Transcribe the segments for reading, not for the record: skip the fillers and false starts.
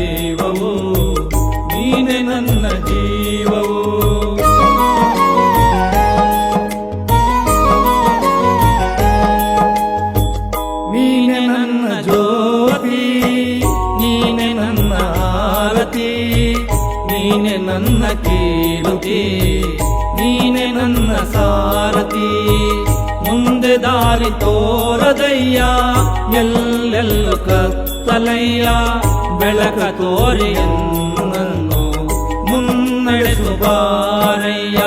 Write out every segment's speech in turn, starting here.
ದೈವವು, ನೀನೆ ನನ್ನ ಜೀವವು. ನೀನೆ ನನ್ನ ಜ್ಯೋತಿ, ನೀನೆ ನನ್ನ ಆರತಿ, ನೀನೆ ನನ್ನ ಕೀರುತಿ, ನೀನೆ ನನ್ನ ಸಾರಥಿ. ಮುಂದೆ ದಾರಿ ತೋರದಯ್ಯ, ಎಲ್ಲೆಲ್ಲೂ ಕತ್ತಲಯ್ಯ, ಬೆಳಕ ತೋರಿ ಎನ್ನನ್ನು ಮುನ್ನಡೆಸು ಬಾರಯ್ಯ.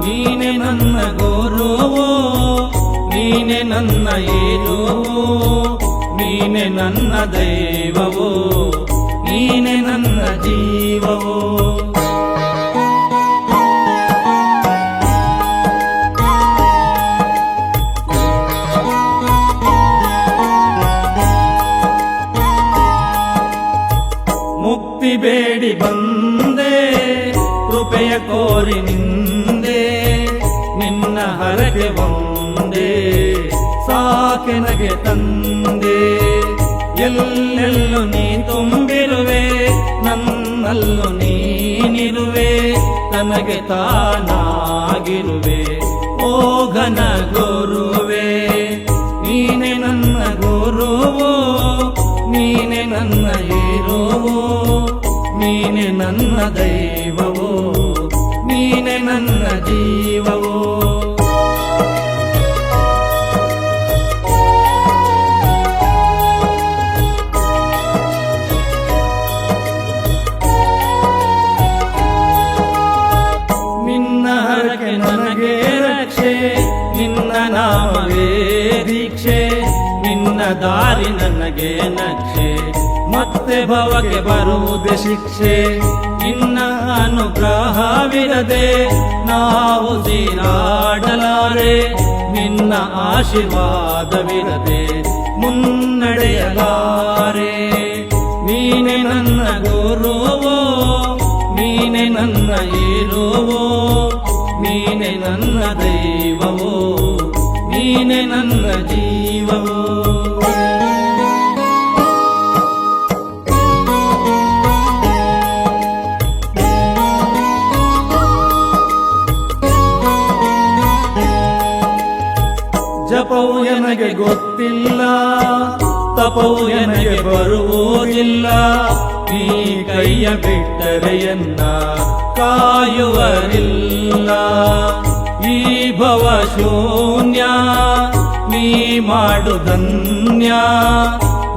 ನೀನೆ ನನ್ನ ಗುರುವು, ನೀನೆ ನನ್ನ ಏರುವು, ನೀನೆ ನನ್ನ ದೈವವು, ನೀನೆ ನನ್ನ ಜೀವವು. ಮುಕ್ತಿ ಬೇಡಿ ಬಂದೆ, ಕೃಪೆಯ ಕೋರಿ ನಿಂದೆ, ನಿನ್ನ ಹರಕೆ ಒಂದೇ ಸಾಕೆನಗೆ ತಂದೆ. ಎಲ್ಲೆಲ್ಲೂ ನೀ ತುಂಬಿರುವೆ, ನನ್ನಲ್ಲೂ ನೀನಿರುವೆ, ನನಗೆ ತಾನಾಗಿರುವೆ ಓ ಘನ ಗುರುವೆ. ನೀನೆ ನನ್ನ ಗುರುವು, ನೀನೆ ನನ್ನ ಹೀರೋವು, ನೀನೆ ನನ್ನ ದೈವವು, ನೀನೆ ನನ್ನ ಜೀವವು. ನಿನ್ನ ಹರಕೆ ನನಗೆ ರಕ್ಷೆ, ನಿನ್ನ ನಾಮವೇ ದೀಕ್ಷೆ, ನಿನ್ನ ದಾರಿ ನನಗೆ ನಕ್ಷೆ, ಮತ್ತೆ ಭವಕ್ಕೆ ಬರುವುದೇ ಶಿಕ್ಷೆ. ನಿನ್ನ ಅನುಗ್ರಹವಿರದೆ ನಾವು ತೀರಾಡಲಾರೆ, ನಿನ್ನ ಆಶೀರ್ವಾದವಿರದೆ ಮುನ್ನಡೆಯಲಾರೆ. ನೀನೆ ನನ್ನ ಗುರುವೋ, ನೀನೆ ನನ್ನ ಹೀರೋವೋ, ನೀನೆ ನನ್ನ ದೈವವೋ, ನೀನೆ ನನ್ನ ಜೀವವೋ. ಜಪವು ನನಗೆ ಗೊತ್ತಿಲ್ಲ, ತಪವು ನನಗೆ ಬರುವುದಿಲ್ಲ, ನೀ ಕೈಯ ಬಿಟ್ಟರೆಯನ್ನ ಕಾಯುವರಿಲ್ಲ. ಈ ಭವ ಶೂನ್ಯ ನೀ ಮಾಡುಧನ್ಯ,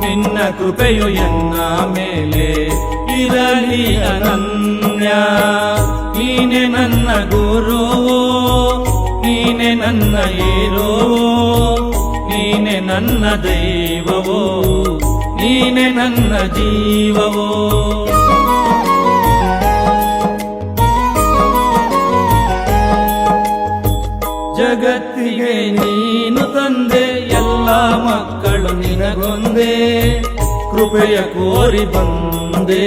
ನಿನ್ನ ಕೃಪೆಯು ಎನ್ನ ಮೇಲೆ ಇರಲಿ ಅನನ್ಯ. ನೀನೆ ನನ್ನ ಗುರುವೋ, ನೀನೆ ನನ್ನ ಹೀರೋವೋ, ನೀನೆ ನನ್ನ ದೈವವೋ, ನೀನೆ ನನ್ನ ಜೀವವೋ. ಜಗತ್ತಿಗೆ ನೀನು ತಂದೆ, ಎಲ್ಲ ಮಕ್ಕಳು ನಿನಗೊಂದೇ, ಕೃಪೆಯ ಕೋರಿ ಬಂದೆ.